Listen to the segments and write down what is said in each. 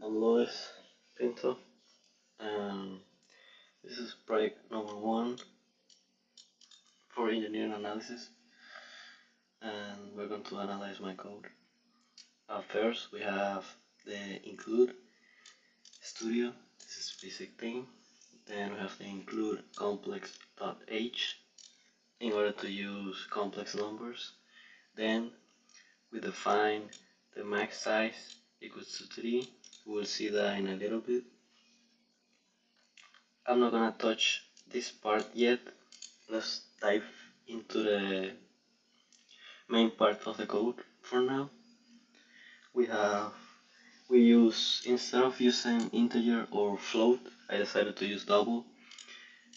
I'm Luis Pinto, and this is project number 1 for engineering analysis, and we're going to analyze my code. First, we have the include studio, this is basic thing. Then we have the include complex.h in order to use complex numbers. Then we define the max size equals to 3. We will see that in a little bit. I'm not gonna touch this part yet. Let's dive into the main part of the code for now. We use, instead of using integer or float, I decided to use double.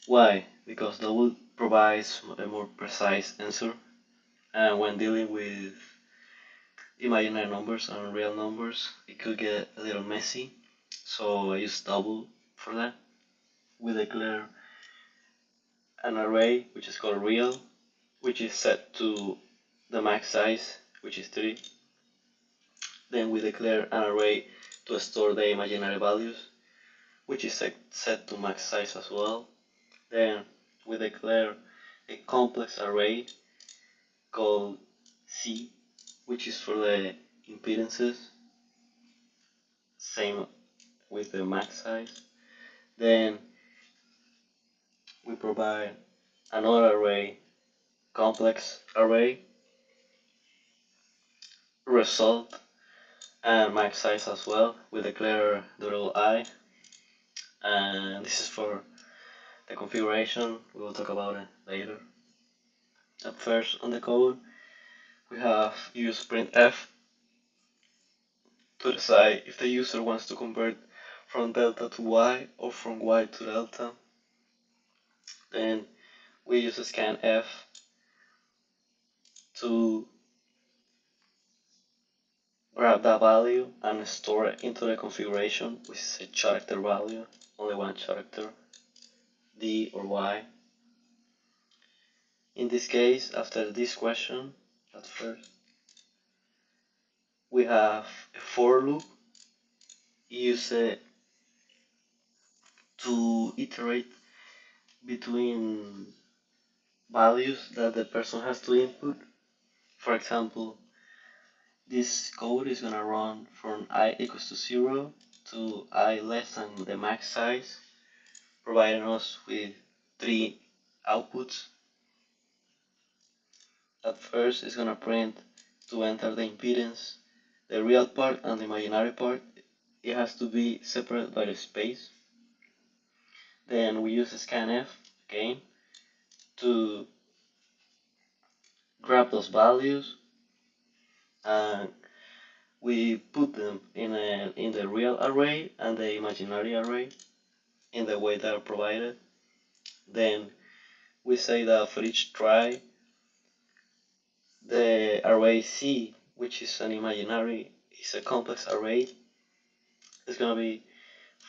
Why? Because double provides a more precise answer, and when dealing with imaginary numbers and real numbers, it could get a little messy, so I use double for that. We declare an array which is called real, which is set to the max size, which is 3. Then we declare an array to store the imaginary values, which is set to max size as well. Then we declare a complex array called C, which is for the impedances, same with the max size. Then we provide another array, complex array, result, and max size as well. We declare $I, and this is for the configuration. We will talk about it later. At first, on the code, we have use printf to decide if the user wants to convert from delta to y or from y to delta. Then we use scanf to grab that value and store it into the configuration, which is a character value, only one character, D or Y. In this case, after this question, at first, we have a for loop. Use it to iterate between values that the person has to input. For example, this code is gonna run from I equals to 0 to I less than the max size, providing us with 3 outputs. At first, it's gonna print to enter the impedance, the real part and the imaginary part. It has to be separated by the space. Then we use scanf again to grab those values, and we put them in the real array and the imaginary array in the way they are provided. Then we say that for each try, the array C, which is an imaginary, is a complex array, is going to be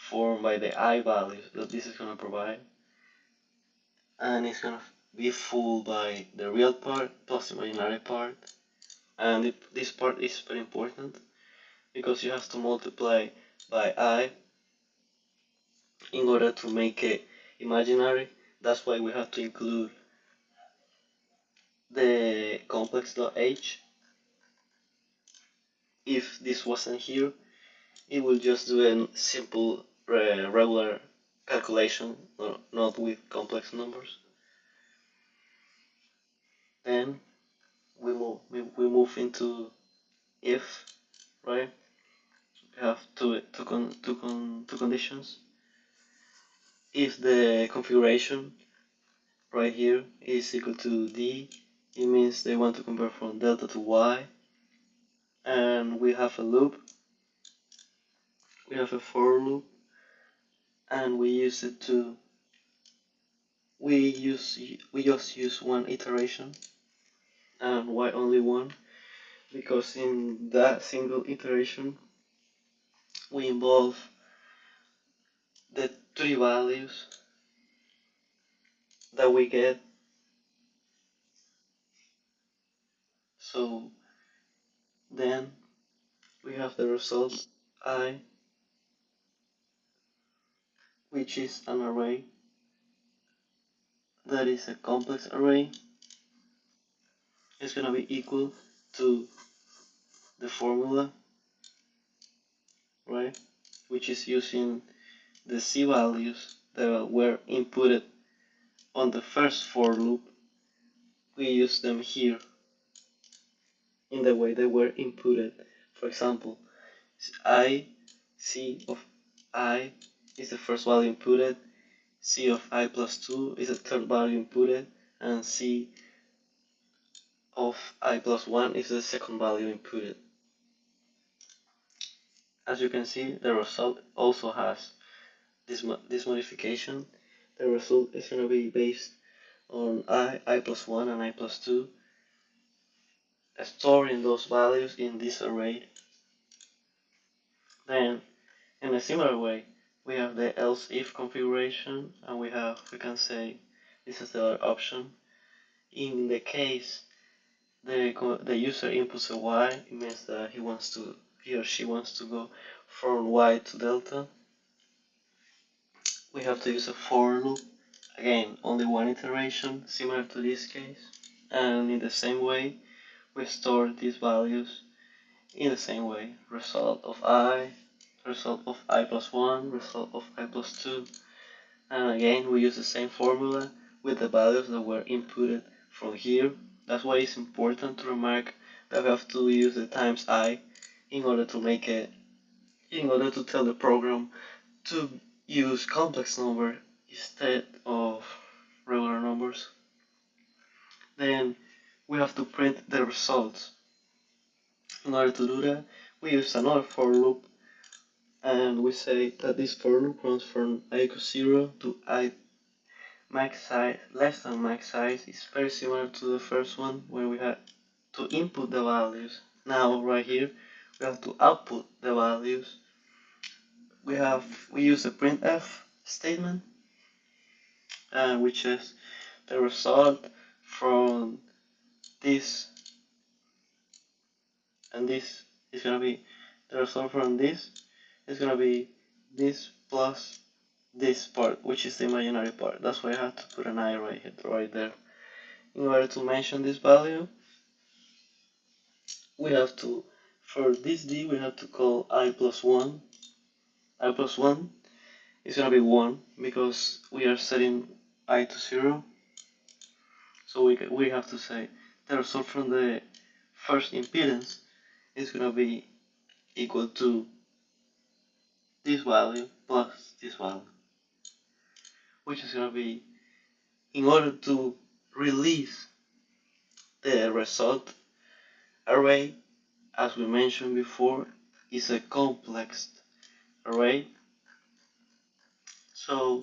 formed by the I values that this is going to provide, and it's going to be full by the real part plus imaginary part. And this part is very important because you have to multiply by I in order to make it imaginary. That's why we have to include the complex.h. If this wasn't here, it will just do a simple regular calculation, not with complex numbers. Then we move into if, right? We have two conditions. If the configuration right here is equal to D, it means they want to convert from delta to Y. And we have a loop, we have a for loop, and we just use one iteration. And why only one? Because in that single iteration we involve the 3 values that we get. So then we have the result I, which is an array that is a complex array, is going to be equal to the formula, right? Which is using the C values that were inputted on the first for loop. We use them here in the way they were inputted. For example, I, C of I is the first value inputted, C of I plus 2 is the third value inputted, and C of I plus 1 is the second value inputted. As you can see, the result also has this modification. The result is going to be based on I plus 1, and I plus 2, storing those values in this array. Then, in a similar way, we have the else if configuration, and we can say this is the other option. In the case the user inputs a y, it means that he or she wants to go from y to delta. We have to use a for loop. Again, only one iteration, similar to this case. And in the same way, we store these values in the same way. Result of I plus 1, result of I plus 2. And again, we use the same formula with the values that were inputted from here. That's why it's important to remark that we have to use the times I in order to tell the program to use complex number instead of regular numbers. Then we have to print the results. In order to do that, we use another for loop, and we say that this for loop runs from I equals 0 to I max size less than max size. Is very similar to the first one where we had to input the values. Now right here we have to output the values. We use the printf statement, which is the result from this, and this is gonna be the result from this is gonna be this plus this part, which is the imaginary part. That's why I have to put an I right there. In order to mention this value, we have to, for this d, we have to call I plus 1. I plus 1 is going to be 1 because we are setting I to 0. So we have to say the result from the first impedance is going to be equal to this value plus this value, which is going to be, in order to release the result array, as we mentioned before, is a complex array. So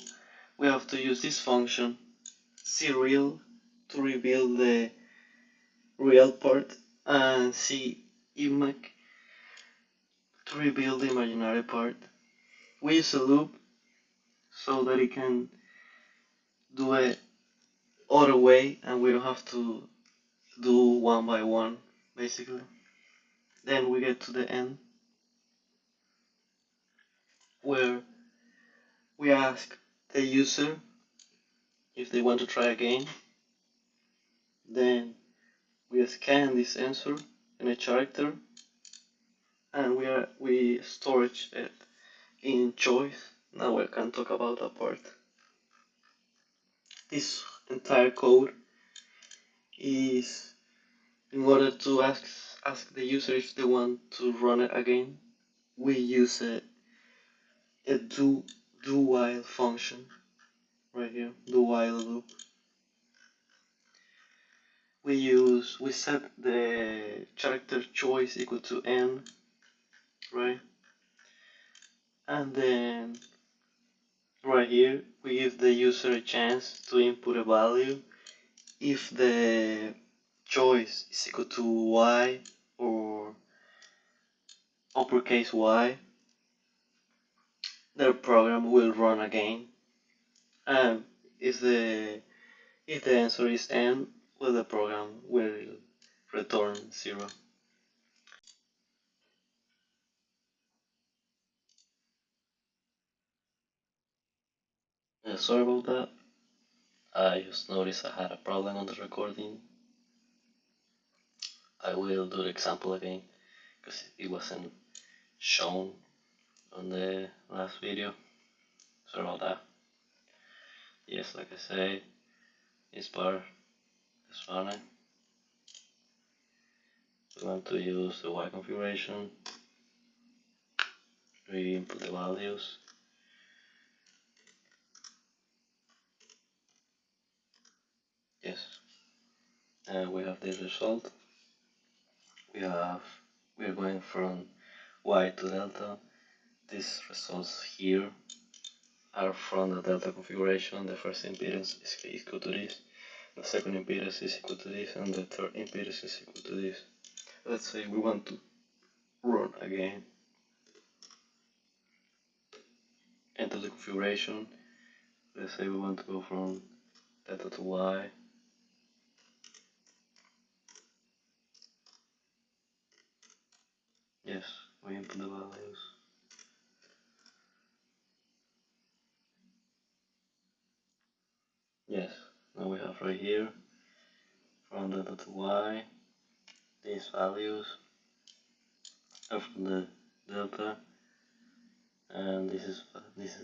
we have to use this function cReal to reveal the real part, and cImag to reveal the imaginary part. We use a loop so that it can do it other way and we don't have to do one by one, basically. Then we get to the end where we ask the user if they want to try again. Then we scan this answer in a character, and we storage it in choice. Now we can talk about that part. This entire code is in order to ask the user if they want to run it again. We use a do while function right here, do while loop. We set the character choice equal to n, right? And then right here we give the user a chance to input a value. If the choice is equal to y or uppercase Y, the program will run again. And if the answer is n, well, the program will return 0. Sorry about that. I just noticed I had a problem on the recording. I will do the example again because it wasn't shown on the last video. Sorry about that. Yes, like I say, this part is running. We want to use the Y configuration. We input the values. Yes, and we have this result. We are going from Y to delta. These results here are from the delta configuration. The first impedance is equal to this, the second impedance is equal to this, and the third impedance is equal to this. Let's say we want to run again. Enter the configuration. Let's say we want to go from delta to Y. Yes, we input the values. Yes, now we have right here from delta to Y these values are from the delta, and this is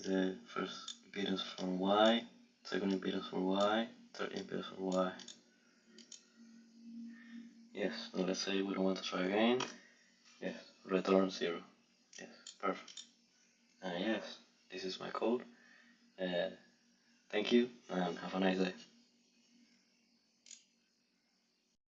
the first impedance from Y, second impedance from Y, third impedance from Y. Yes, now let's say we don't want to try again. Yes, return 0. Yes, perfect. Yes, this is my code. Thank you and have a nice day.